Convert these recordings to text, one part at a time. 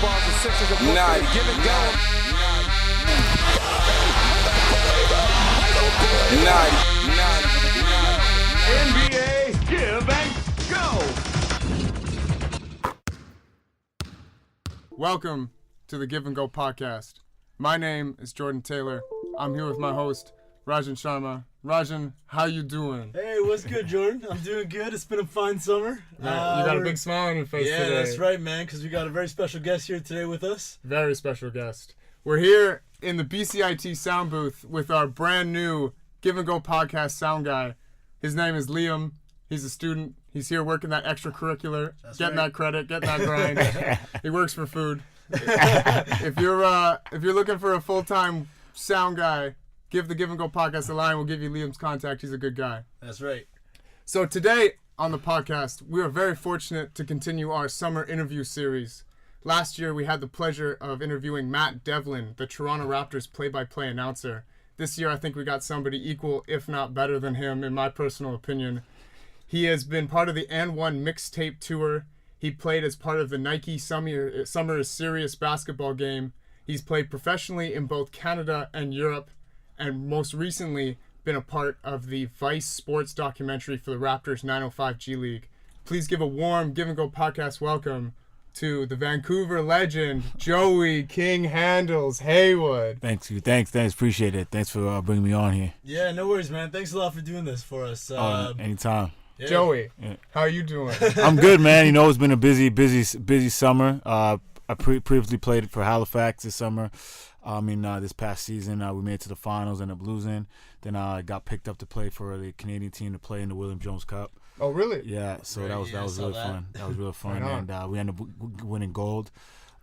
balls, the Sixers are going to give it go. NBA, give and go. Welcome to the Give and Go podcast. My name is Jordan Taylor. I'm here with my host, Rajan Sharma. Rajan, how you doing? Hey, what's good, Jordan? I'm doing good. It's been a fine summer. You got a big smile on your face today. Yeah, that's right, man, because we got a very special guest here today with us. Very special guest. We're here in the BCIT sound booth with our brand new Give and Go podcast sound guy. His name is Liam. He's a student. He's here working that extracurricular, getting that credit, getting that grind. He works for food. If you're looking for a full-time sound guy, give the Give and Go podcast a line. We'll give you Liam's contact. He's a good guy. That's right. So today on the podcast, we are very fortunate to continue our summer interview series. Last year, we had the pleasure of interviewing Matt Devlin, the Toronto Raptors play-by-play announcer. This year, I think we got somebody equal, if not better than him, in my personal opinion. He has been part of the And One mixtape tour. He played as part of the Nike Summer is Serious basketball game. He's played professionally in both Canada and Europe, and most recently been a part of the Vice Sports documentary for the Raptors 905 G League. Please give a warm Give and Go podcast welcome to the Vancouver legend, Joey King Handles Haywood. Thanks. Appreciate it. Thanks for bringing me on here. Yeah, no worries, man. Thanks a lot for doing this for us. Anytime. Yeah. Joey, how are you doing? I'm good, man. You know, it's been a busy summer. I previously played for Halifax this summer. This past season, we made it to the finals, ended up losing. Then I got picked up to play for the Canadian team to play in the William Jones Cup. Oh, really? Yeah, so that was really fun. That was really fun, and we ended up winning gold.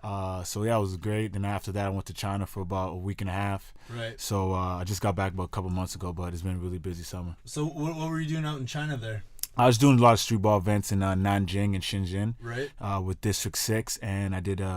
It was great. Then after that, I went to China for about a week and a half. Right. So I just got back about a couple months ago, but it's been a really busy summer. So what were you doing out in China there? I was doing a lot of streetball events in Nanjing and Shenzhen, right? With District 6, and I did in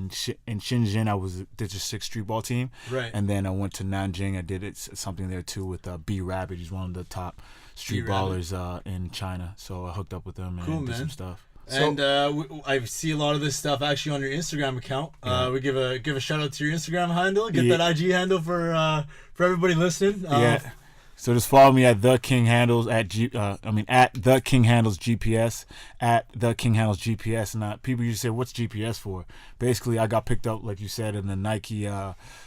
Shenzhen I was a District 6 streetball team, right? And then I went to Nanjing. I did something there too with B Rabbit. He's one of the top streetballers in China. So I hooked up with him and did some stuff. And I see a lot of this stuff actually on your Instagram account. We give a shout out to your Instagram handle. Get that IG handle for everybody listening. So just follow me at The King Handles at The King Handles GPS, at The King Handles GPS. And people usually say, what's GPS for? Basically, I got picked up, like you said, in the Nike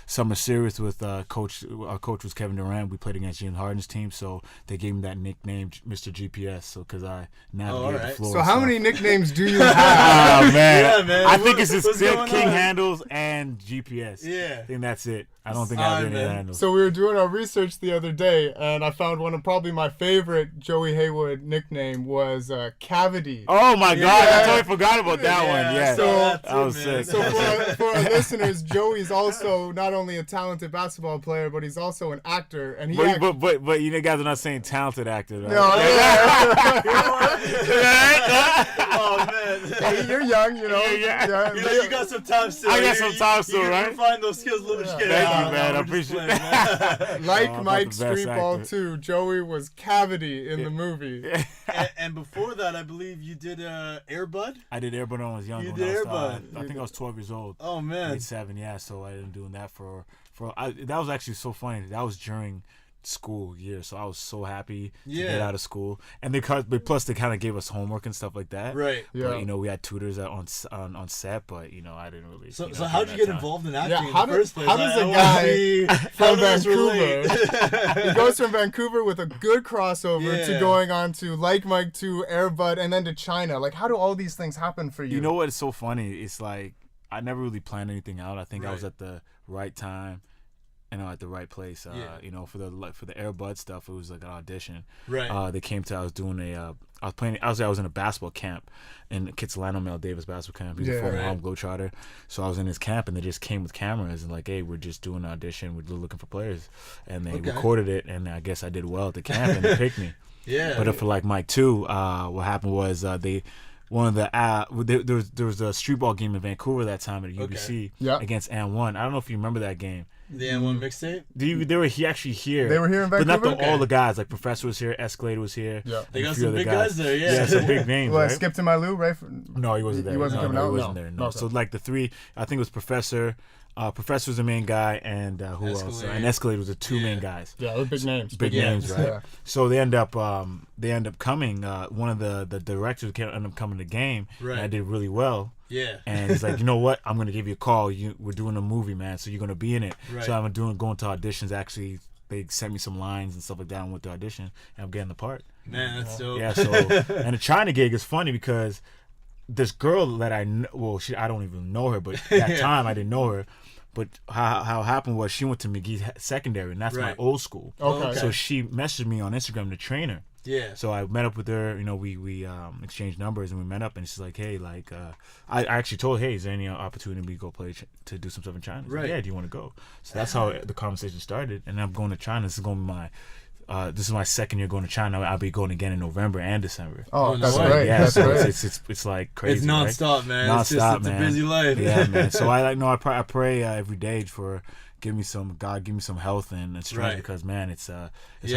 Summer Series with coach. Our coach was Kevin Durant. We played against James Harden's team, so they gave me that nickname, Mr. GPS. So because I navigated the floor. So how many nicknames do you have? Oh man, yeah, man. I think it's just King Handles and GPS. Yeah, I think that's it. I don't think I have any handles. So we were doing our research the other day, and I found one of probably my favorite Joey Haywood nickname was Cavity. Oh my God, I totally forgot about that one. Yeah, so that was sick. So for our listeners, Joey's also not only a talented basketball player, but he's also an actor. And but you guys are not saying talented actor, right? No, oh man, hey, you're young, you know. Yeah. You got some time still. I got some time still, right? You find those skills a little bit. Thank you, man. I appreciate it. Like Mike Streetball 2, Joey was Cavity in the movie. And before that, I believe you did Air Bud? I did Air Bud when I was young. You did Air Bud. I think I was 12 years old. Oh, man. Grade 7, yeah. So I ended up doing that that was actually so funny. That was during school year, so I was so happy to get out of school. And plus they kind of gave us homework and stuff like that. Right. Yeah. But, we had tutors on set, but I didn't really. So how'd you get involved in acting in the first place? How does a guy from Vancouver? He goes from Vancouver with a good crossover to going on to Like Mike 2, Air Bud, and then to China. Like, how do all these things happen for you? You know what? It's so funny. It's like I never really planned anything out. I think I was at the right time. At the right place. For the Air Bud stuff, it was like an audition. Right. They came to. I was doing I was in a basketball camp in Kitsilano Mel Davis basketball camp. He's a former Harlem Globetrotter. So I was in his camp, and they just came with cameras and like, hey, we're just doing an audition. We're looking for players, and they recorded it. And I guess I did well at the camp, and they picked me. Yeah. But for like Mike 2, what happened was they one of the there was a streetball game in Vancouver that time at UBC against N1. I don't know if you remember that game. The N1 mixtape? They were actually here. They were here in Vancouver? But not all the guys. Like Professor was here, Escalator was here. Yeah. They got some big guys there, yeah. Yeah, some big names, Well, right? Skip to my Lou, right? No, he wasn't there. He wasn't coming out? He wasn't No. there, no. Okay. So, like, the three, I think it was Professor. Professor was the main guy, and who else? Escalator. And Escalator was the two main guys. Yeah, those big names. Big names, right? Yeah. So they end up coming. One of the directors ended up coming to the game, Right. and I did really well. Yeah. And he's like, you know what? I'm gonna give you a call. We're doing a movie, man. So you're gonna be in it. Right. So I'm going to auditions. Actually, they sent me some lines and stuff like that. And went to audition, and I'm getting the part. Man, that's dope. Yeah. So and the China gig is funny because this girl that I don't even know her, but at that time I didn't know her. But how it happened was she went to McGee Secondary, and that's my Right. old school. Okay. So she messaged me on Instagram to train her. Yeah. So I met up with her. You know, we exchanged numbers and we met up. And she's like, hey, like, I actually told her, hey, is there any opportunity we go to do some stuff in China? She's like, Right. yeah, do you want to go? So that's how the conversation started. And I'm going to China. This is going to be this is my second year going to China. I'll be going again in November and December. Oh, that's no way. great. Yeah, That's so great. it's like crazy. It's nonstop, man. Nonstop, It's just it's man. a busy life. Yeah, man. So I pray every day for give me some health and strength Right. because man, it's Yeah,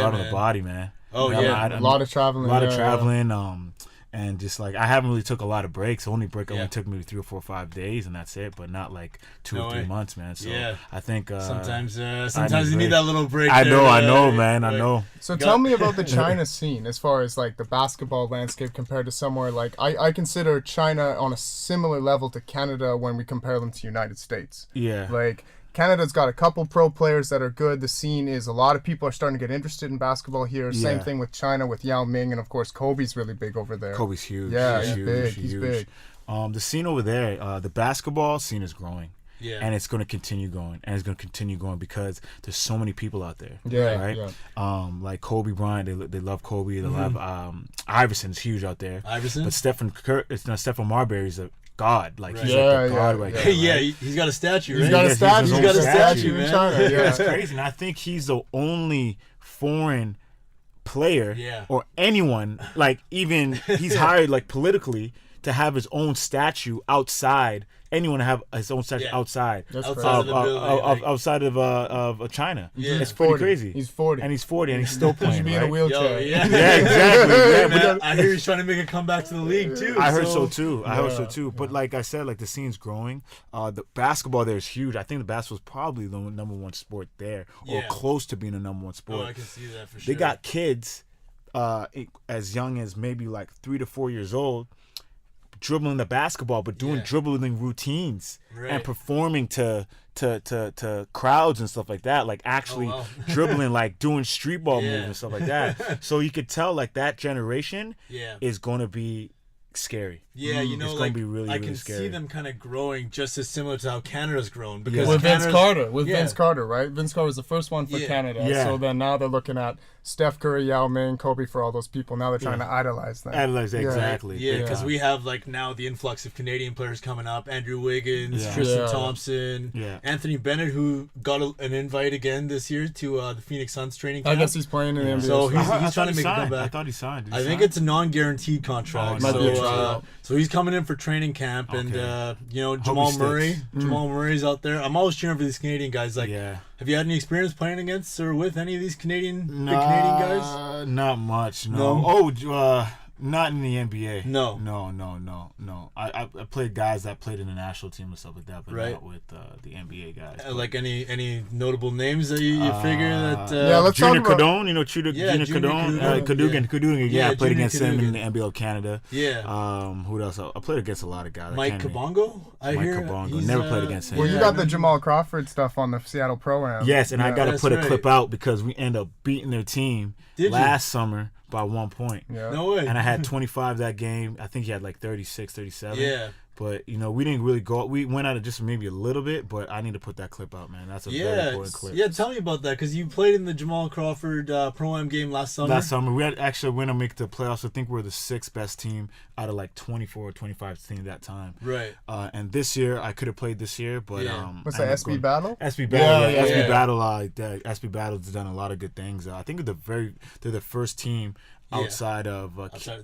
hard on man. the body, man. Oh, You know, yeah. A lot of traveling. a lot of yeah, traveling. And just like I haven't really took a lot of breaks. The only break Yeah. only took maybe 3 or 4 or 5 days, and that's it. But not like 2 No or 3 way. months, man. So Yeah. I think Sometimes I you need break. that little break. I there, know, man. I right. know. So tell me about the China scene as far as like the basketball landscape compared to somewhere like I consider China on a similar level to Canada when we compare them to United States. Yeah. Like Canada's got a couple pro players that are good. The scene is a lot of people are starting to get interested in basketball here. Same Yeah. thing with China with Yao Ming, and of course Kobe's really big over there. Kobe's huge. Yeah, he's he's huge. big, He's he's huge. big. The scene over there, the basketball scene is growing. Yeah. And it's going to continue going, and it's going to continue going because there's so many people out there. Yeah, right. yeah. Like Kobe Bryant, they love Kobe. They love Iverson's huge out there. Iverson? But Stephen Marbury's a god. Like he's Yeah, like a god yeah, right yeah. there. Yeah, right? he's got a statue, right? He's got a Yes, statue. he's He's got a statue in man. China. Yeah, it's Yeah. crazy. And I think he's the only foreign player Yeah. or anyone, like even he's hired like politically to have his own statue outside. Anyone to have his own statue Yeah. outside. That's Outside crazy. of the building, like- Outside of China. Yeah. It's He's pretty 40. crazy. He's 40. And he's 40 and he's still He playing. should be in a right? wheelchair. Yo, yeah. Yeah, exactly. Yeah, Man, I hear he's trying to make a comeback to the league too. I heard so too. I heard so Yeah. too. But like I said, like the scene's growing. The basketball there is huge. I think the basketball's probably the number one sport there, or Yeah. close to being the number one Oh, sport. I can see that for sure. They got kids as young as maybe like 3 to 4 years old dribbling the basketball, but doing Yeah. dribbling routines Right. and performing to crowds and stuff like that, like actually wow. dribbling, like doing street ball Yeah. moves and stuff like that. So you could tell like that generation Yeah. is going to be scary. Yeah, you know, it's like gonna be really, I really can scary. see them kind of growing just as similar to how Canada's grown because With Vince Canada's- Carter, with yeah. Vince Carter, right? Vince Carter was the first one for Yeah. Canada. Yeah. So then now they're looking at Steph Curry, Yao Ming, Kobe for all those people. Now they're trying to idolize them. Idolize, exactly. Yeah, because Yeah. we have like now the influx of Canadian players coming up: Andrew Wiggins, Yeah. Tristan Yeah. Thompson, Yeah. Anthony Bennett, who got an invite again this year to the Phoenix Suns training camp. I guess he's playing in the NBA. So I he's thought trying to he make a signed. comeback. I thought he signed. Did he I think sign? it's a non-guaranteed contract. Oh, Might be a so, tryout. so he's coming in for training camp, and Okay. you know he Jamal sticks. Murray. Jamal Murray's out there. I'm always cheering for these Canadian guys. Like, Yeah. have you had any experience playing against or with any of these big Canadian guys? Not much. No? No. Oh, not in the NBA. No. No. I played guys that played in the national team and stuff like that, but Right. not with the NBA guys. Like any notable names that you figure that? Yeah, let's talk Junior about- Cadone, you know, Junior Junior Cadone, Cadogan, Cadogan. Yeah, I played Junior against him in Cadogan. the NBL of Canada. Yeah. Who else? I played against a lot of guys. I Mike can't even- Kabongo? I Mike hear Kabongo. he's, Never played against him. Well, you yeah, got I the remember- Jamal Crawford stuff on the Seattle Pro-Am. Yes, and I Yeah. got to That's put a right. clip out because we ended up beating their team Did you? last summer by 1 point. Yeah. No way. And I had 25 that game. I think he had like 36, 37. Yeah. But, you know, we didn't really go. We went out of just maybe a little bit, but I need to put that clip out, man. That's a very Yeah, important clip. yeah. Tell me about that because you played in the Jamal Crawford Pro-Am game last summer. Last summer, we had actually went to make the playoffs. I think we were the 6th best team out of like 24 or 25 teams at that time. Right. And this year, I could have played this year, but Yeah. What's I that, ended up SB going- Battle? SB Battle, Yeah, SB yeah. Battle. SB Battle's done a lot of good things. I think they're the first team outside of outside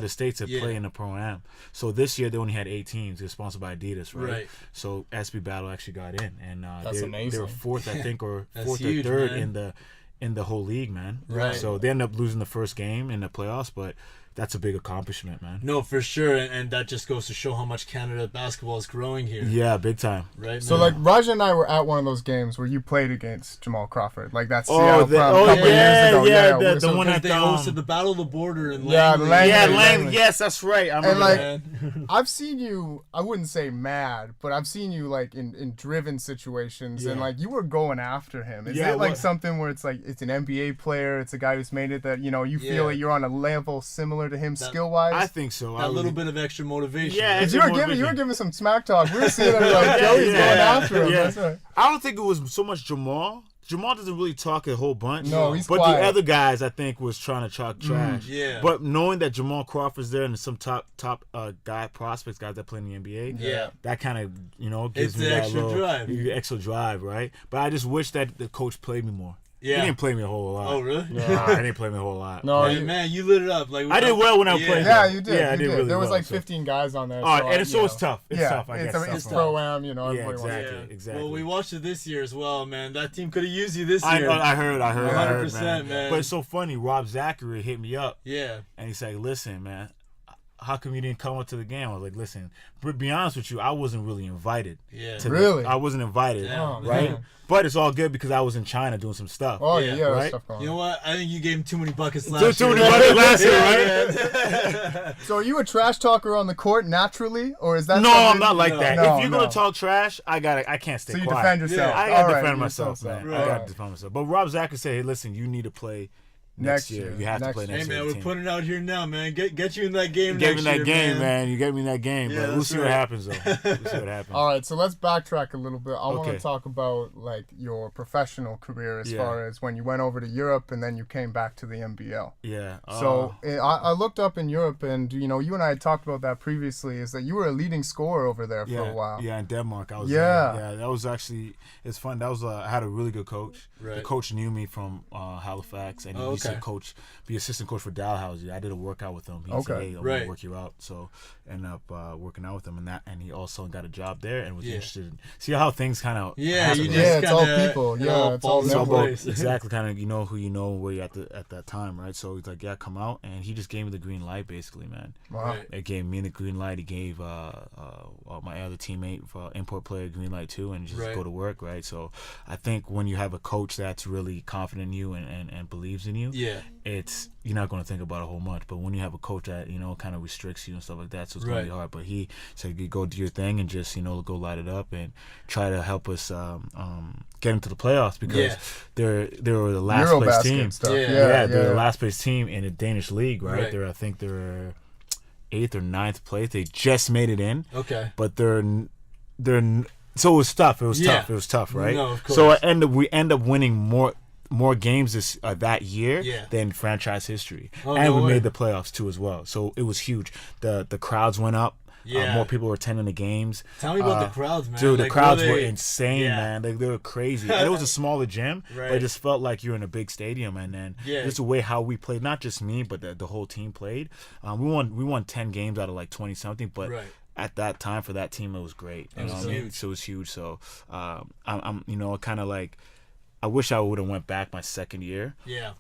the states to play in the Pro-Am. So this year they only had 8 teams. They're sponsored by Adidas, right? So SB Battle actually got in, and That's amazing. They were fourth, I think, or fourth huge, or third man. in the whole league, man. Right. So they ended up losing the first game in the playoffs, but that's a big accomplishment, man. No, for sure, and that just goes to show how much Canada basketball is growing here. Yeah, big time. Right. So, man? like, Raja and I were at one of those games where you played against Jamal Crawford. Like, that's Seattle from a couple years ago. The one that they hosted the Battle of the Border in Yeah, Langley. Langley. Yes, that's right. I remember And, like, I've seen you, I wouldn't say mad, but I've seen you, like, in driven situations, and, like, you were going after him. Is it, like, something where it's, like, it's an NBA player, it's a guy who's made it that, you know, you feel like you're on a level similar to him skill-wise? I think so. A little bit of extra motivation. Yeah, Because you were giving some smack talk. We were seeing it like Joey's going after him. That's right. I don't think it was so much Jamal. Jamal doesn't really talk a whole bunch. No, he's But quiet. the other guys, I think, was trying to talk trash. Yeah. But knowing that Jamal Crawford's there and some top prospects, guys that play in the NBA, that kind of, you know, gives It's me the that extra little drive. extra drive, right? But I just wish that the coach played me more. Yeah. He didn't play me a whole lot. Oh, really? Nah, he didn't play me a whole lot. No, Man, you lit it up. Like I did well when I played. Yeah, you did. Yeah, I you did did. really There was well, like 15 guys on there. And so it's tough. It's tough, I guess. It's Pro-Am, you know. Yeah, everybody wants exactly. Exactly. Well, we watched it this year as well, man. That team could have used you this I year. heard, 100%, man. But it's so funny. Rob Zachary hit me up. Yeah. And he's like, listen, man, how come you didn't come up to the game? I was like, listen, to be honest with you, I wasn't really invited. Yeah. Really? I wasn't invited, Damn, right? man. But it's all good because I was in China doing some stuff. Oh, Yeah, yeah, right? there's stuff going on. You know what? I think you gave him too many buckets last Too year. many buckets last year, right? So are you a trash talker on the court naturally, or is that No, something- I'm not like that. No, if you're gonna talk trash, I can't stay So you quiet. defend yourself. I All gotta right, defend you myself, defend man. yourself. I Right. gotta defend myself. But Rob Zachary said, hey, listen, you need to play next year. You have to play next Hey, year. man, we're putting it out here now, man. Get you in that game You gave me next that year, game, man. You gave me that game. Yeah, But we'll that's see what right. happens, though. We'll see what happens. All right, so let's backtrack a little bit. I want Okay. to talk about like your professional career as Yeah. far as when you went over to Europe and then you came back to the NBL. Yeah. So I looked up in Europe, and you know, you and I had talked about that previously. Is that you were a leading scorer over there for a while? Yeah, in Denmark. I was Yeah. there. Yeah, that was actually, it's fun. That was, I had a really good coach. Right. The coach knew me from Halifax, and he used to be assistant coach for Dalhousie. I did a workout with him. He said, hey, I want to work you out. So ended up working out with him, and he also got a job there and was interested in, see how things kind of happen, it's all people. Yeah, it's all networks. exactly, kind of, you know who you know where you're at that time, right? So he's like, yeah, come out, and he just gave me the green light, basically, man. Wow. Right. It gave me the green light. He gave my other teammate, import player, green light too, and just go to work, right? So I think when you have a coach that's really confident in you and believes in you, it's, you're not going to think about it a whole much. But when you have a coach that, you know, kind of restricts you and stuff like that, so it's going to be hard. But he said, you go do your thing and just, you know, go light it up and try to help us get into the playoffs, because they were the last place team. They're the last place team in the Danish league, right? I think they're 8th or 9th place. They just made it in. Okay. But they're so it was tough. It was tough. It was tough, right? No, of course. So we end up winning more games that year than franchise history, and we made the playoffs too as well. So it was huge. The crowds went up. More people were attending the games. Tell me about the crowds, man. Dude, like, the crowds were insane, man. They were crazy. And it was a smaller gym, Right. but it just felt like you're in a big stadium. And then just the way how we played, not just me, but the whole team played. We won 10 games out of like 20 something, but. Right. At that time for that team, it was great. You know what I mean? So it was huge. So I'm you know, kind of like, I wish I would have went back my second year. Yeah.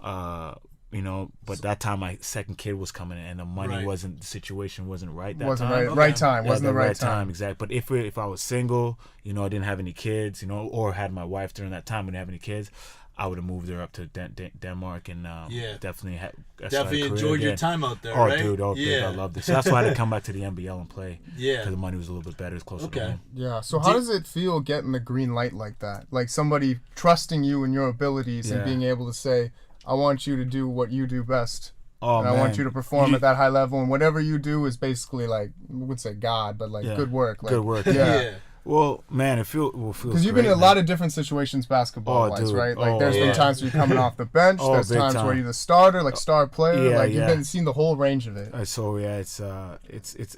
You know, but that time my second kid was coming in, and the money the situation wasn't right that Wasn't time. right time. Yeah, Wasn't the right time. Exactly. But if I was single, you know, I didn't have any kids, you know, or had my wife during that time, didn't have any kids, I would have moved her up to Denmark and definitely enjoyed your time out there. Oh, right? dude, I loved it. So that's why I had to come back to the NBL and play. Yeah, because the money was a little bit better, it was closer to home. Yeah. So how does it feel getting the green light like that? Like somebody trusting you and your abilities and being able to say, I want you to do what you do best. And I want you to perform at that high level, and whatever you do is basically like, I wouldn't say God, but like good work. Like, good work. Yeah. Well, man, it feels Because you've been in a lot of different situations basketball-wise, dude. right? Like, Oh, there's yeah. been times where you're coming off the bench. There's big times time. where you're the starter, like star player. Yeah, like, yeah. you've seen the whole range of it. So yeah, it's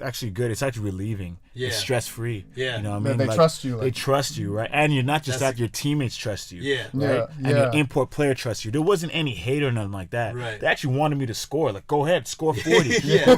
actually good. It's actually relieving. Yeah. It's stress free. Yeah. You know what I They- mean? they Like, trust you, They like- trust you, right? And you're not just That's- that. Your teammates trust you. Yeah. Right? Yeah, And yeah. your import player trusts you. There wasn't any hate or nothing like that. Right. They actually wanted me to score. Like, go ahead, score 40. Yeah.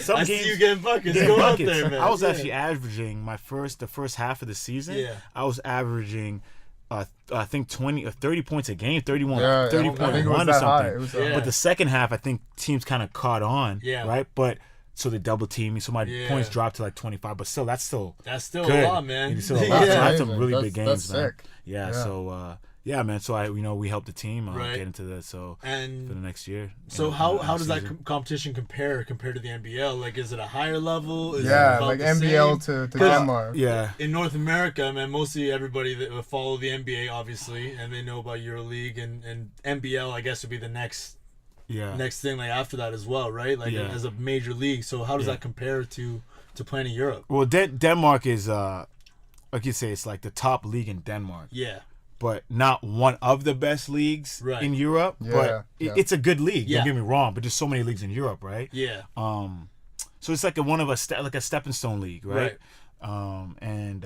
Some I games- see you getting buckets. Getting Go buckets. out there, man. I was Yeah. actually averaging the first half of the season. Yeah. I was averaging, I think 20 or 30 points a game, 31, Yeah, 30 I point think it was one or that high. something. It was that high. But the second half, I think teams kind of caught on. Yeah. Right. But so they double teamed me, so my Yeah. points dropped to like 25. But still, that's still That's still good. a lot, man. You still a lot. Yeah. So I had some Amazing. really That's- big games, that's man. sick. Yeah. Yeah. So yeah, man. So we helped the team Right. get into that. So And for the next year. So in how the does that offseason. competition compare compared to the NBL? Like, is it a higher level? Is it Yeah, about like the NBL same? to 'Cause Denmark. Yeah. In North America, man, mostly everybody that will follow the NBA, obviously, and they know about EuroLeague and NBL. I guess would be the next Yeah. thing, like after that as well, right? Like Yeah. as a major league. So how does Yeah. that compare to playing in Europe? Well, Denmark is like you say, it's like the top league in Denmark. Yeah, But not one of the best leagues Right. in Europe. Yeah, But yeah. it's a good league. Yeah. Don't get me wrong. But there's so many leagues in Europe, right? yeah, So it's like like a stepping stone league, right? And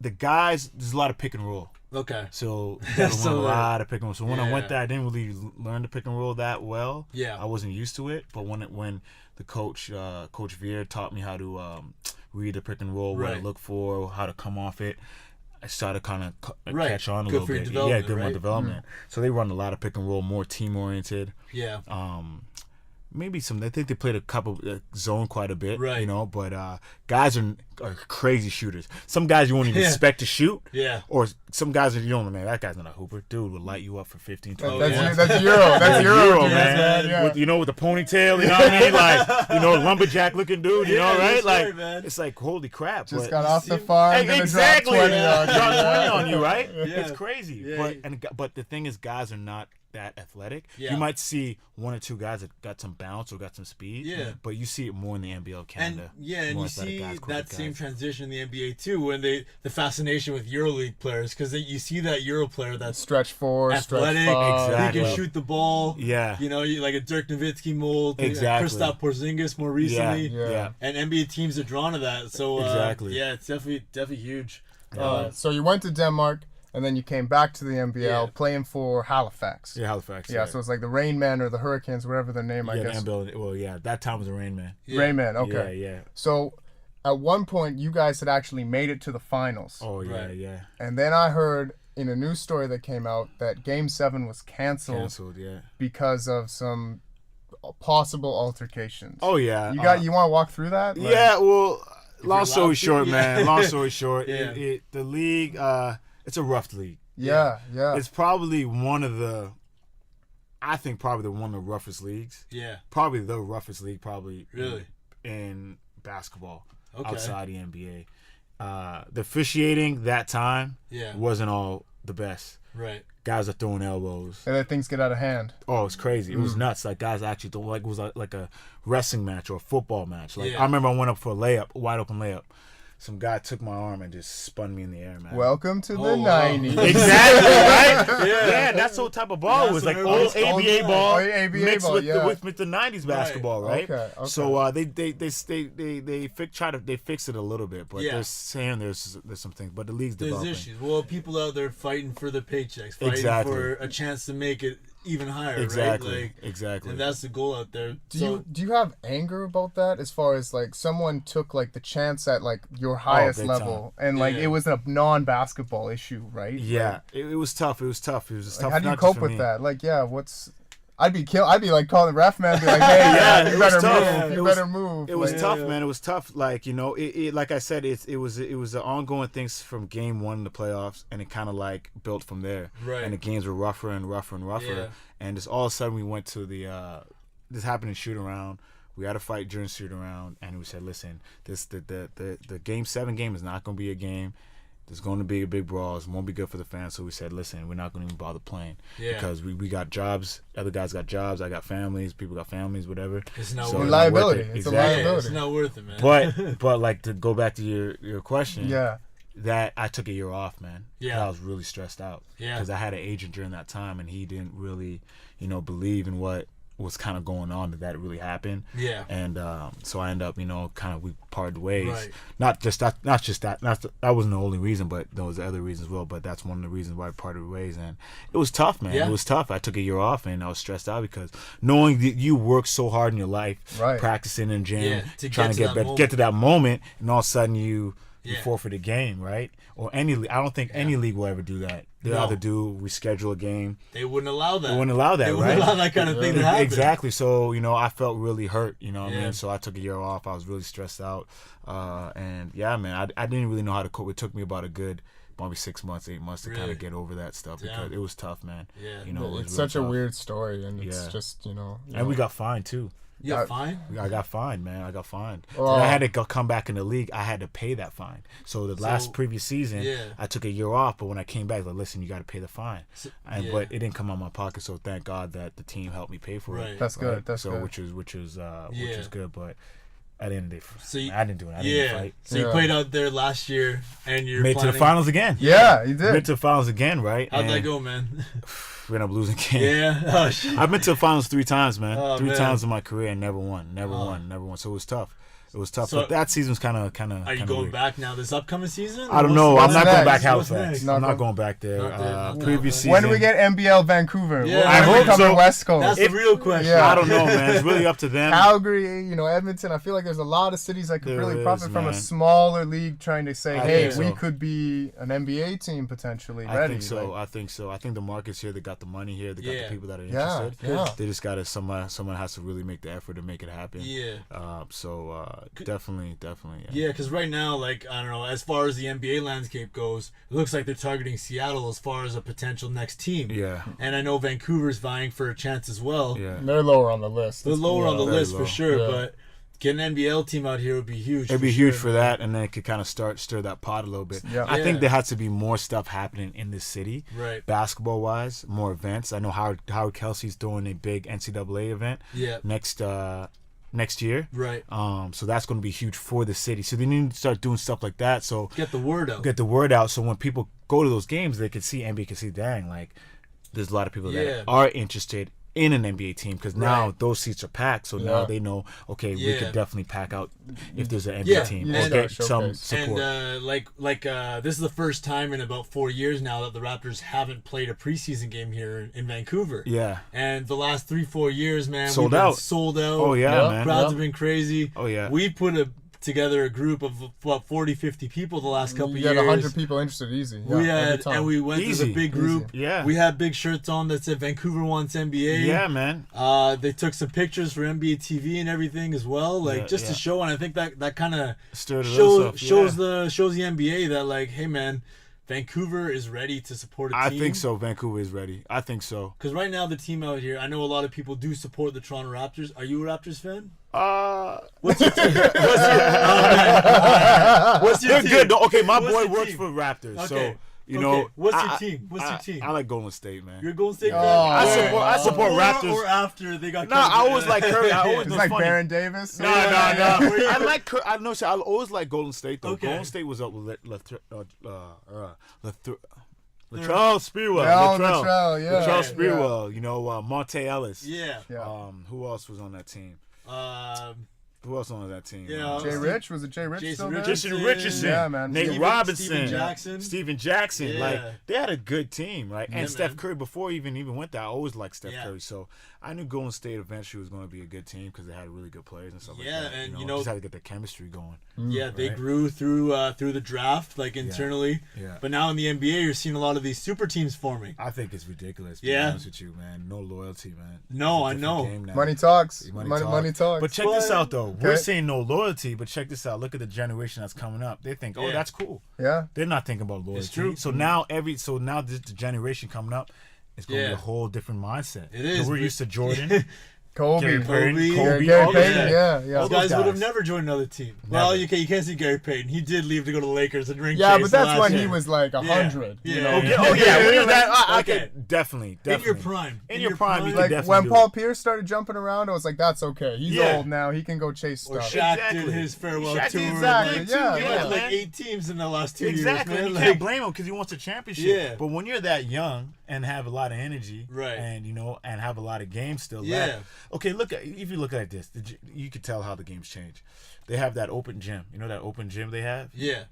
the guys, there's a lot of pick and roll. okay, So you gotta So, learn a lot of pick and roll. So when I went yeah. there, I didn't really learn the pick and roll that well. Yeah. I wasn't used to it. But when the coach, Coach Veer, taught me how to read the pick and roll, what to Right. look for, how to come off it, I started kind of Right. catch on a Good little for your bit. Yeah, development, good for my right? development. So they run a lot of pick and roll, more team oriented. yeah, Maybe I think they played a couple zone quite a bit, Right. you know. But guys are crazy shooters. Some guys you won't even Yeah. expect to shoot, yeah. or some guys are man, that guy's not a hooper. Dude will light you up for 15, 20 That's, yeah. that's Euro. That's Euro, Euro, dude, man. Yeah. With, with the ponytail, you know what I mean? Like, lumberjack looking dude, you Yeah, know, right? that's Like, right, man. it's like, holy crap. Just but- got off the see- farm. Hey, gonna exactly. Drop 20 on you. Drop 20 on you, right? Yeah. It's crazy. Yeah. But the thing is, guys are not that athletic. Yeah. You might see one or two guys that got some bounce or got some speed. Yeah. But you see it more in the NBL And Canada. and More you athletic see guys, quicker that same guys. transition in the NBA too, when the fascination with EuroLeague players, because you see that Euro player that's Stretch 4, athletic, stretch 5. Exactly. he can shoot the ball. Yeah. You know, like a Dirk Nowitzki mold. Exactly. Kristaps Porzingis more recently. Yeah. Yeah. And NBA teams are drawn to that. So Exactly. yeah, it's definitely huge. So you went to Denmark, and then you came back to the NBL, Yeah. playing for Halifax. Yeah, Halifax. Yeah, so it's like the Rain Men or the Hurricanes, whatever their name, I yeah, guess. the NBL. Well, yeah, that time was a Rain Man. Yeah. Rain Men, okay. Yeah, yeah. So at one point, you guys had actually made it to the finals. Oh, yeah, Right. yeah. And then I heard in a news story that came out that Game 7 was canceled Canceled, yeah. because of some possible altercations. Oh, yeah. You want to walk through that? Like- Yeah, well, long allowed story to, short, yeah. man. Long story short, Yeah. the league, it's a rough league. Yeah, yeah. It's probably one of the roughest leagues. Yeah. Probably the roughest league, Really? in basketball Okay. outside the NBA. The officiating that time Yeah. wasn't all the best. Right. Guys are throwing elbows. And then things get out of hand. Oh, it's crazy. It Mm. was nuts. Like guys actually don't like it was like a wrestling match or a football match. Like Yeah. I remember I went up for a layup, a wide open layup. Some guy took my arm and just spun me in the air, man. Welcome to the Oh, wow. 90s. Exactly, right? Yeah. Yeah, that's the type of ball. It was That's like what old everybody's ABA calling ball it. Oh, ABA mixed ball, with, yeah. with the 90s basketball, right? Okay, okay. So they fixed it a little bit, but Yeah. they're saying there's some things, but the league's There's developing. issues. Well, people out there fighting for the paychecks, fighting Exactly. for a chance to make it even higher, Exactly, right? Like, exactly. and that's the goal out there. Do you have anger about that as far as like someone took like the chance at like your highest big level and like Yeah. it was a non-basketball issue, right? Yeah, it was tough. It was tough. It was Like, tough. how do you not just cope for with me. that? Like, yeah, I'd be like calling the ref man, be like, hey, yeah, you it was better tough. move, It you was- better move. It was Like, tough, man. It was tough. Like it like I said, it was an ongoing thing from game one in the playoffs, and it kind of like built from there. Right. And the games were rougher and rougher and rougher, Yeah. and just all of a sudden we went to the this happened in shoot around. We had a fight during shoot around, and we said, listen, the game 7 game is not going to be a game. There's going to be a big brawl. It won't be good for the fans. So we said, listen, we're not going to even bother playing Yeah. because we got jobs. Other guys got jobs. I got families. People got families. Whatever. It's not So worth it's it. not worth Liability. it. It's a Exactly. Yeah, liability. it's not worth it, man. But like to go back to your question. Yeah. that I took a year off, man. Yeah. I was really stressed out. Yeah. Because I had an agent during that time, and he didn't really, believe in what was kind of going on that really happened. Yeah. And so I ended up, we parted ways. Right. Not just that. That wasn't the only reason, but there was other reasons as well. But that's one of the reasons why I parted ways, and it was tough, man. Yeah. It was tough. I took a year off, and I was stressed out because knowing that you work so hard in your life, Right. practicing in gym, to trying get to to get that better, moment. get to that moment, and all of a sudden you Yeah. forfeit a game, right? Or any, I don't think any league will ever do that. They'll No. either reschedule a game. They wouldn't allow that. They wouldn't allow that, They right? wouldn't allow that kind of thing to happen. Exactly. So, I felt really hurt, what I Yeah. mean? So I took a year off. I was really stressed out. And yeah, man, I didn't really know how to cope. It took me about a good maybe 6 months, 8 months to kind Really? of get over that stuff because Damn. it was tough, man. Yeah. It was It's real such a tough. weird story, and it's Yeah. just And we got fined too. You got fine? I got fined, man. I got fined. Well- And I had to come back in the league. I had to pay that fine. So the last previous season, yeah. I took a year off. But when I came back, like, listen, you got to pay the fine. yeah. But it didn't come out of my pocket. So thank God that the team helped me pay for Right. it. That's good. That's so good. which is Yeah. good. But I didn't. So you- I didn't do it. I didn't fight. So you Yeah. played out there last year, and you're Made to the planning- finals again. Yeah, you Made did. to the finals again, right? How'd that And go, man? We ended up losing again. Yeah. Oh, shit. I've been to the finals 3 times, man. Oh, 3 man. times in my career and never won. Never won. So it was tough. So- but that season's kind of. Are you going back now this upcoming season? I don't know. What's I'm not going next? back What's Halifax. next? I'm Not not going back there. Not there. No, Previous but- season. When do we get NBL Vancouver? Yeah. When I do we hope come so. to West Coast? That's the real question. Yeah. I don't know, man. It's really up to them. Calgary, Edmonton. I feel like there's a lot of cities that could There really is, profit from a man. smaller league trying to say, I hey, think we so. could be an NBA team potentially I ready. think so. Like, I think so. I think the market's here. They got the money here. They got Yeah. the people that are Yeah, interested. yeah. They just got to someone has to really make the effort to make it happen. Yeah. Definitely. Yeah, because right now, like, I don't know, as far as the NBA landscape goes, it looks like they're targeting Seattle as far as a potential next team. Yeah. And I know Vancouver's vying for a chance as well. Yeah. they're lower on the list. They're lower on the Very list low. for sure, Yeah. but getting an NBL team out here would be huge. It'd be for huge sure, for man. that, and then it could kind of stir that pot a little bit. Yeah. I Yeah. think there has to be more stuff happening in this city, Right. basketball wise, more events. I know Howard Kelsey's doing a big NCAA event Yeah. next year. Right. So that's going to be huge for the city. So they need to start doing stuff like that. So Get the word out. get the word out. So when people go to those games, they can see NBA, can see, dang, like there's a lot of people Yeah. that are interested in an NBA team because now Right. those seats are packed. So now Yeah. they know, okay, we Yeah. could definitely pack out if there's an NBA Yeah. team You or just get gotta some showcase. support. And this is the first time in about 4 years now that the Raptors haven't played a preseason game here in Vancouver. Yeah. And the last 3-4 years, man, Sold we've been out. sold out. Oh, yeah, Yeah. man. Crowds Yeah. have been crazy. Oh, yeah. We put together a group of about 40-50 people the last couple you years. get 100 people interested easy. Yeah, We every had, time. and we went to Easy. the big group. Easy. Yeah. We had big shirts on that said Vancouver wants NBA. Yeah, man. They took some pictures for NBA TV and everything as well, like Yeah, just to yeah. show. And I think that kind of Stirred it up. shows the NBA that, like, hey man, Vancouver is ready to support a I team. think so. Vancouver is ready. I think so. Because right now the team out here, I know a lot of people do support the Toronto Raptors. Are you a Raptors fan? What's your team? What's your They're team? good. though. Okay, my What's boy your works team? for Raptors, Okay. so you Okay, know. what's your team? What's your team? I like Golden State, man. You're a Golden State fan. I support Or- Raptors. Or after they got. No, I always like Curry. I always It's know like funny. Baron Davis. No. I like. I know. I always like Golden State though. Okay. Golden State was up with Latrell Sprewell. Yeah, Latrell, yeah. Latrell Yeah. Sprewell. You know, Monte Ellis. Yeah. Yeah. Who else was on that team? Um, Who else on that team? Yeah. Jay Rich, was it Jay Rich Jason still there? Richardson. Jason Richardson, Yeah, man. Nate Steven- Robinson, Steven Jackson. Like Yeah. they had a good team, right? And Yeah, Steph man. Curry, before he even went there, I always liked Steph Yeah. Curry. So I knew Golden State eventually was going to be a good team because they had really good players and stuff Yeah, like that. and you know- just had to get the chemistry going. Yeah, they Right. grew through the draft, like internally. Yeah. But now in the NBA, you're seeing a lot of these super teams forming. I think it's ridiculous. To be Yeah. honest with you, man. No loyalty, man. No, It's a I different know. game now. Money talks. Money Money talks. But check this out though. We're Okay. saying no loyalty, but check this out. Look at the generation that's coming up. They think, oh, Yeah. that's cool. Yeah. They're not thinking about loyalty. true. So now this the generation coming up, it's gonna Yeah. be a whole different mindset. It is, 'Cause we're but- used to Jordan. Kobe. Kobe. Gary all Payton, that. yeah. Those those guys would have guys. never joined another team. Never. Well, you can't see Gary Payton. He did leave to go to the Lakers and ring Yeah, chase but that's last when year. he was like 100. Yeah. You Yeah. know? Okay. Oh yeah, when you're that, I Okay. could definitely. In your prime. In your prime, you could Like definitely when do Paul it. Pierce started jumping around, I was like, that's okay. He's Yeah. old now. He can go chase Or stuff. Shaq Exactly. did his farewell Shaq tour. did exactly, Like, yeah, he yeah. had like man. 8 teams in the last 2 Exactly. years, You man. can't blame him because he wants a championship. Yeah. But when you're that young and have a lot of energy, Right. and and have a lot of games still Yeah. left. Okay, if you look at this, you could tell how the game's changed. They have that open gym. You know that open gym they have? Yeah.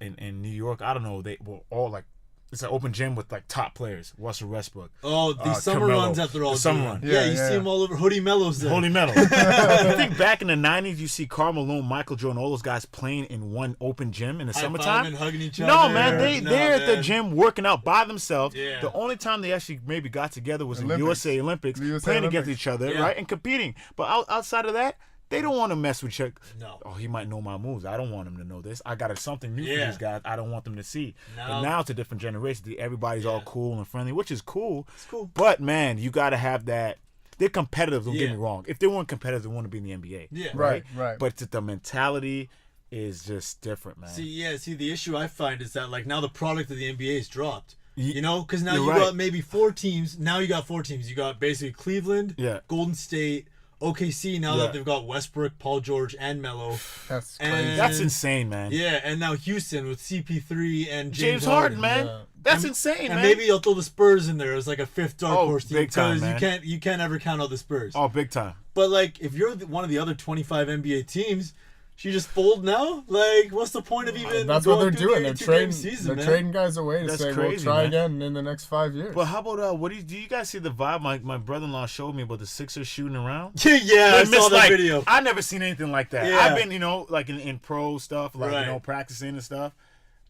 In New York, I don't know. They were all like, it's an open gym with like top players. Russell Westbrook. Oh, these summer Carmelo. runs that they're all The summer doing. run. Yeah, Yeah, you yeah. see them all over. Hoodie Mellows there. Holy metal. I think back in the 90s, you see Karl Malone, Michael Jordan, all those guys playing in one open gym in the summertime. High-fiving, hugging each No, other. man, they're at the man. gym working out by themselves. Yeah. The only time they actually maybe got together was in Olympics. USA Olympics, The USA playing Olympics. against each other, Yeah. right, and competing. But outside of that, they don't want to mess with Chuck. No. Oh, he might know my moves. I don't want him to know this. I got something new for Yeah. these guys. I don't want them to see. No. But now it's a different generation. Everybody's all cool and friendly, which is cool. It's cool. But man, you got to have that. They're competitive. Don't get Yeah. me wrong. If they weren't competitive, they want to be in the NBA. Yeah. Right. But the mentality is just different, man. See, the issue I find is that like now the product of the NBA is dropped. You know, because now You're you right. got maybe 4 teams. Now you got 4 teams. You got basically Cleveland, Yeah. Golden State, OKC. Now Yeah. that they've got Westbrook, Paul George, and Melo. That's And- crazy. That's insane, man. Yeah, and now Houston with CP3 and James Harden, man. Yeah. That's insane, And man. maybe you'll throw the Spurs in there as like a 5th dark Oh, horse team big time, because man. you can't ever count out the Spurs. Oh, big time. But like if you're one of the other 25 NBA teams, should you just fold now? Like what's the point of even? That's what they're going through doing. the They're 82 trading. game season, They're man? trading guys away to That's say crazy, we'll try man. again in the next 5 years. But how about do you guys see the vibe my brother-in-law showed me about the Sixers shooting around? yeah, I They saw missed, that like, video. I never seen anything like that. Yeah. I've been, like in pro stuff, like Right. practicing and stuff,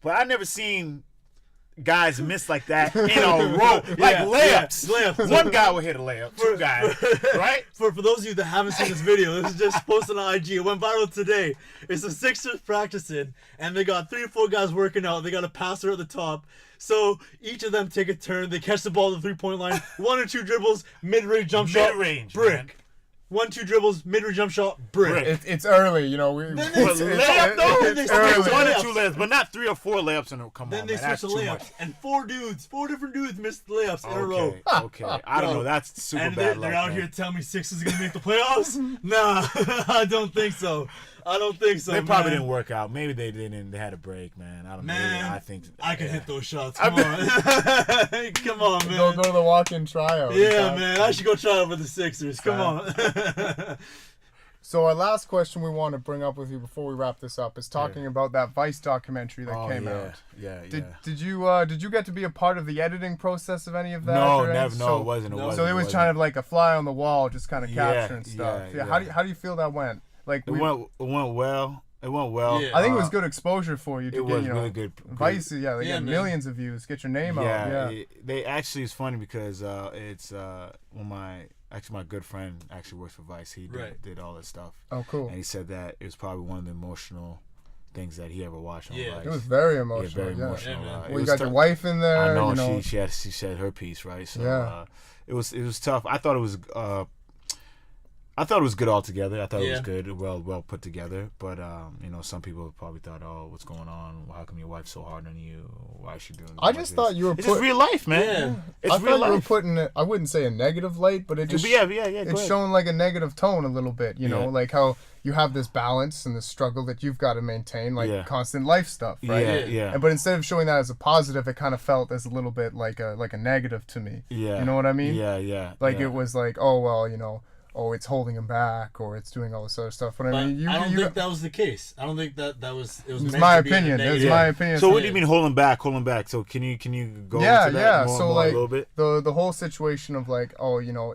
but I never seen guys miss like that in a row, like layups. yeah, layups. One guy will hit a layup, 2 guys, right? For those of you that haven't seen this video, this is just posted on IG. It went viral today. It's the Sixers practicing, and they got 3 or 4 guys working out. They got a passer at the top. So each of them take a turn. They catch the ball at the 3-point line. 1 or 2 dribbles, mid-range jump shot, Mid-range, brick. man. 1, 2 dribbles, mid-range jump shot, brick. Brick. it's early, But it's layup though, Then they it's switch early. to 1 or layups. 2 layups, but not 3 or 4 layups in a come Then on, they man. switch That's to too layups, much. and 4 different dudes missed layups in a row. Okay. I don't know. That's super And bad they're luck, out man. here telling me Sixers are gonna make the playoffs. Nah, I don't think so. They probably man. didn't work out. Maybe they didn't. They had a break, man. I don't know. Man, I think I can yeah. hit those shots. Come on, come on, Go man. to the walk-in tryout. Yeah, man, I should go try out with the Sixers. Come on. So our last question we want to bring up with you before we wrap this up is talking about that Vice documentary that Oh, came yeah. out. Yeah, Did you get to be a part of the editing process of any of that? No, or never. anything? No, So- it wasn't. It no. wasn't. So it was kind of like a fly on the wall, just kind of Yeah, capturing stuff. yeah, How yeah. do you feel that went? Like It went well. It went well. Yeah. I think it was good exposure for you to It get, was really good. Vice, yeah, they Yeah, get man. millions of views. Get your name out. Yeah. They actually, it's funny because it's when my good friend actually works for Vice. He did all that stuff. Oh, cool. And he said that it was probably one of the emotional things that he ever watched on Yeah. Vice. It was very Yeah, emotional. very Yeah. emotional. Yeah, man. It Well, you was got tough. your wife in there. I know, You know. she said her piece, right? So Yeah. it was tough. I thought it was good altogether. I thought it was Yeah. good, well put together. But some people probably thought, "Oh, what's going on? How come your wife's so hard on you? Why is she doing?" I just thought you were It's just real life, man. Yeah. It's I real thought you were life. putting it, I wouldn't say a negative light, but it just Yeah. Go it's ahead. showing like a negative tone a little bit, you know, Yeah. like how you have this balance and this struggle that you've got to maintain, like Yeah. constant life stuff, right? Yeah. But instead of showing that as a positive, it kind of felt as a little bit like a negative to me. Yeah. You know what I mean? Yeah. Like yeah. it was like, oh well, it's holding him back or it's doing all this other stuff. But I But mean, I don't think that was the case. I don't think that was. It was. it's meant my to be in a opinion. It's negative- my opinion. So what do you mean holding back? So can you go Yeah, into that yeah. more, So more like a little bit? the whole situation of like,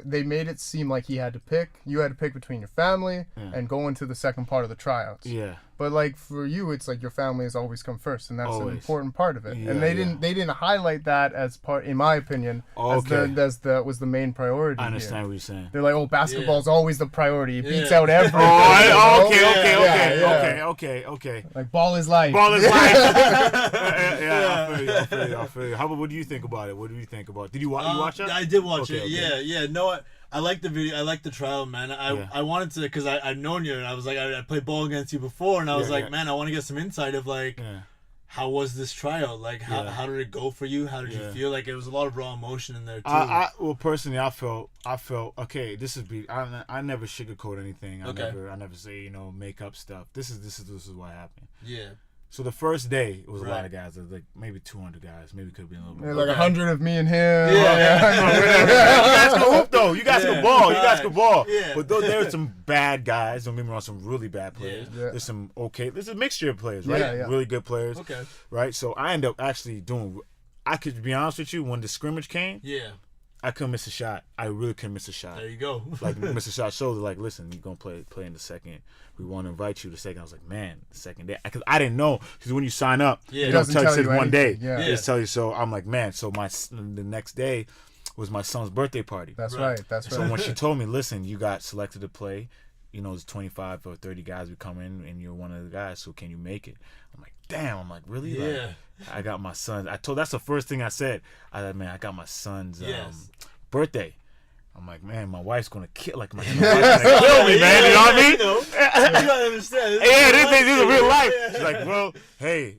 they made it seem like you had to pick between your family and go into the second part of the tryouts. Yeah. But like for you, it's like your family has always come first, and that's an Always. important part of it. Yeah, and they yeah. didn't highlight that as part, in my opinion, Okay. as the was the main priority. I understand Here. what you're saying. They're like, basketball's always the priority. It beats Yeah. out everything. Okay. Like ball is life. Ball is life. I feel you. How about what do you think about it? What do you think about it? Did you watch that? I did watch Okay, it. okay. Yeah. No, I like the video. I like the trial, man. I wanted to, because I've known you, and I was like, I played ball against you before, and I was like, man, I want to get some insight of like, how was this trial? Like, how did it go for you? How did you feel? Like, it was a lot of raw emotion in there too. Well, personally, I felt okay. This is I never sugarcoat anything. I never say make up stuff. This is what happened. Yeah. So the first day, it was a lot of guys. It was like maybe 200 guys. Maybe could have been a little more. Like 100 of me and him. Yeah. You guys can hoop, though. You guys can ball. You guys can ball. Yeah. But there are some bad guys. Don't get me wrong, some really bad players. Yeah. There's some okay. There's a mixture of players, right? Yeah. Really good players. Okay. Right? So I end up actually I could be honest with you, when the scrimmage came, I couldn't miss a shot. I really couldn't miss a shot. There you go. Like, miss a shot. So they're like, listen, you're going to play in the second. We want to invite you the second. I was like, man, the second day. Because I didn't know. Because when you sign up, it doesn't tell you one day. Yeah. It just tell you. So I'm like, man. So the next day was my son's birthday party. That's right. So when she told me, listen, you got selected to play, there's 25 or 30 guys who come in, and you're one of the guys, so can you make it? I'm like, damn. I'm like, really? Yeah. Like, I got my son. That's the first thing I said. I got my son's birthday. I'm like, man, my wife's gonna kill. Like, my wife's gonna kill me, man. You know what I mean? You gotta understand. This is real life. She's like, well, hey,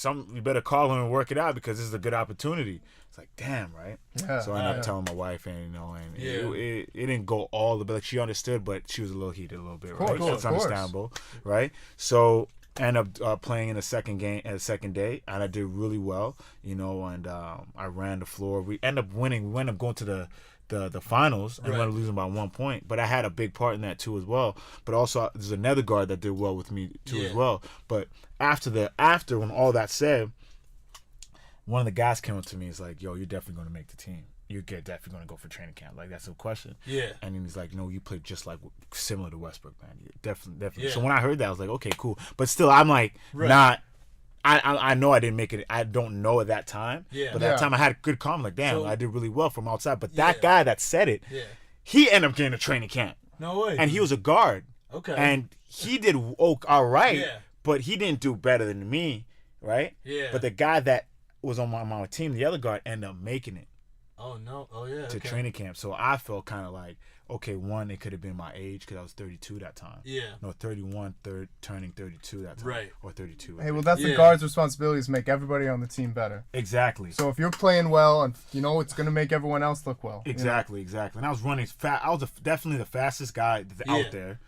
you better call her and work it out because this is a good opportunity. It's like, damn, right? Yeah. So I ended up telling my wife, and it didn't go all the, but like, she understood, but she was a little heated a little bit, right? That's understandable, right? So I ended up playing in the second day, and I did really well, and I ran the floor. We ended up winning. We ended up going to the finals, and we ended up losing by 1 point. But I had a big part in that too as well. But also, there's another guard that did well with me too as well. But after when all that said, one of the guys came up to me. He's like, "Yo, you're definitely going to make the team. You're definitely going to go for training camp. Like, that's no question." Yeah. And he's like, "No, you played just like similar to Westbrook, man. Definitely." Yeah. So when I heard that, I was like, "Okay, cool." But still, I'm like, not. I know I didn't make it. I don't know at that time. Yeah. But that time I had a good comment. Like, damn, So, I did really well from outside. But that guy that said it, he ended up getting a training camp. No way. And he was a guard. Okay. And he did all right. Yeah. But he didn't do better than me, right? Yeah. But the guy that was on my team, the other guard, ended up making it. Oh no! Oh yeah. To training camp. So I felt kind of like, okay, one, it could have been my age because I was 32 that time. Yeah. No, 31, turning 32 that time. Right. Or 32. Hey, well, that's the guard's responsibility, is make everybody on the team better. Exactly. So if you're playing well, and it's going to make everyone else look well. Exactly. And I was running fast. I was definitely the fastest guy out there.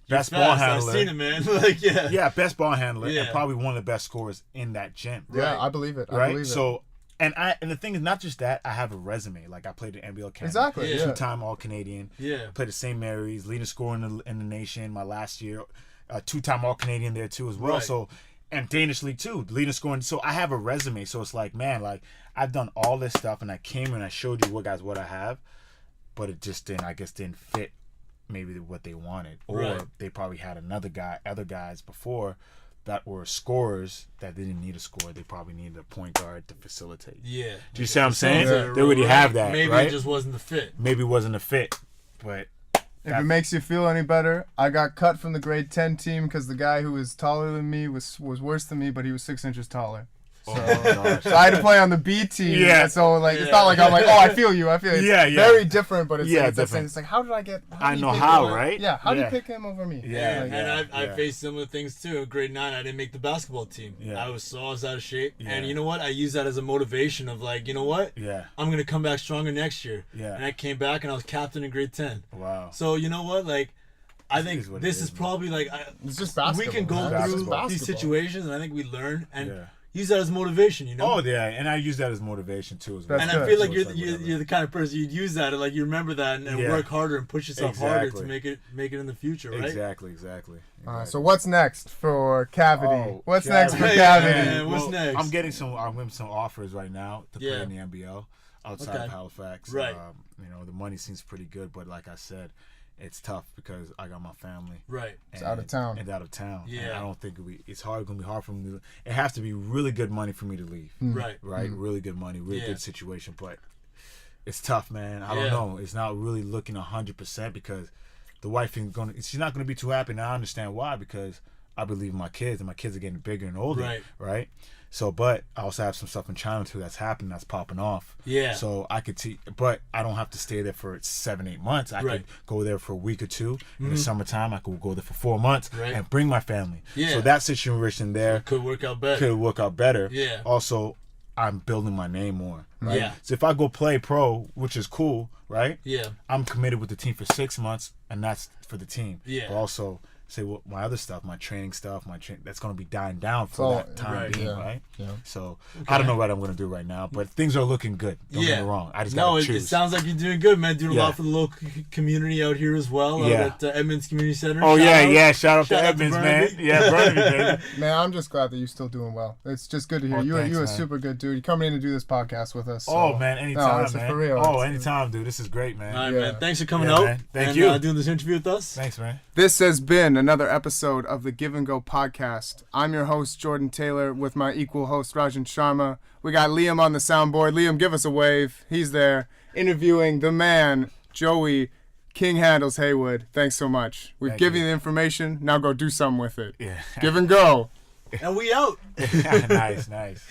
Best You're ball fast. handler. I've seen it, man. Like, Yeah, best ball handler, and probably one of the best scorers in that gym. Yeah, I believe it. Right. So. And the thing is, not just that, I have a resume. Like, I played at NBL Canada. Exactly. Yeah. 2-time All-Canadian. Yeah. Played at St. Mary's, leading scorer in the nation my last year. 2-time All-Canadian there too as well. Right. So, and Danish League too, leading scoring. So I have a resume. So it's like, man, like, I've done all this stuff, and I came and I showed you what I have, but it just didn't fit maybe what they wanted, or they probably had other guys before that were scorers that didn't need a score. They probably needed a point guard to facilitate. Yeah. Do you see what I'm saying? Yeah. They already have that, Maybe right? it just wasn't the fit. Maybe it wasn't a fit, but... If it makes you feel any better, I got cut from the grade 10 team because the guy who was taller than me was worse than me, but he was 6 inches taller. So, so I had to play on the B team. Yeah. So it's not like I'm like, oh, I feel you. It's very different, but it's different. It's like, how did I get? I know how, right? Yeah. How did you pick him over me? Yeah. And I faced similar things too. In grade 9, I didn't make the basketball team. Yeah. I was out of shape. Yeah. And you know what? I used that as a motivation of like, you know what? Yeah. I'm gonna come back stronger next year. Yeah. And I came back and I was captain in grade 10. Wow. So you know what? Like, I think is what this it is is, probably like It's just basketball. we can go man. through It's just these basketball. situations, and I think we learn and Yeah. use that as motivation. You know. Oh yeah, and I use that as motivation too as well. That's And I good. feel like So you're, it's you're, whatever. you're the kind of person you'd use that, and like you remember that, and Yeah. work harder and push yourself harder Exactly. to make it in the future, right? Exactly. So what's next for Cavity? Oh, What's next for Cavity. Cavity? Yeah, what's next? I'm getting some offers right now to play Yeah. in the NBL outside of Halifax. Right. The money seems pretty good, but like I said, it's tough because I got my family. Right. It's out of town. And out of town. Yeah. And I don't think it's gonna be hard for me. It has to be really good money for me to leave. Right. Right. Really good money, really Yeah. good situation, but it's tough, man. I don't Yeah. know. It's not really looking 100% because the wife she's not gonna be too happy, and I understand why, because I believe in my kids, and my kids are getting bigger and older, Right. So, but I also have some stuff in China too that's happening, that's popping off. Yeah. So I could teach, but I don't have to stay there for 7-8 months. I could go there for a week or two. In the summertime, I could go there for 4 months and bring my family. Yeah. So that situation there could work out better. Yeah. Also, I'm building my name more. Right? Yeah. So if I go play pro, which is cool, right? Yeah. I'm committed with the team for 6 months, and that's for the team. Yeah. But also, say my other stuff, my training stuff, that's going to be dying down for that time being, right? Yeah. So I don't know what I'm going to do right now, but things are looking good. Don't get me wrong. I just got to choose. It sounds like you're doing good, man. Doing a lot for the local community out here as well. Out at Edmonds Community Center. Oh, shout out to Edmonds, man. Yeah, Burnaby, baby. Man, I'm just glad that you're still doing well. It's just good to hear. You're a super good dude. You're coming in to do this podcast with us. So. Oh, man, anytime, man. For real. Oh, anytime, dude. This is great, man. All right, man. Thanks for coming out. Man. Thank you. Doing this interview with us. Thanks, man. This has been another episode of the Give and Go podcast. I'm your host, Jordan Taylor, with my equal host, Rajan Sharma. We got Liam on the soundboard. Liam, give us a wave. He's there interviewing the man, Joey King Handles Haywood. Thanks so much. We've given you the information. Now go do something with it. Yeah. Give and go. And we out. Nice.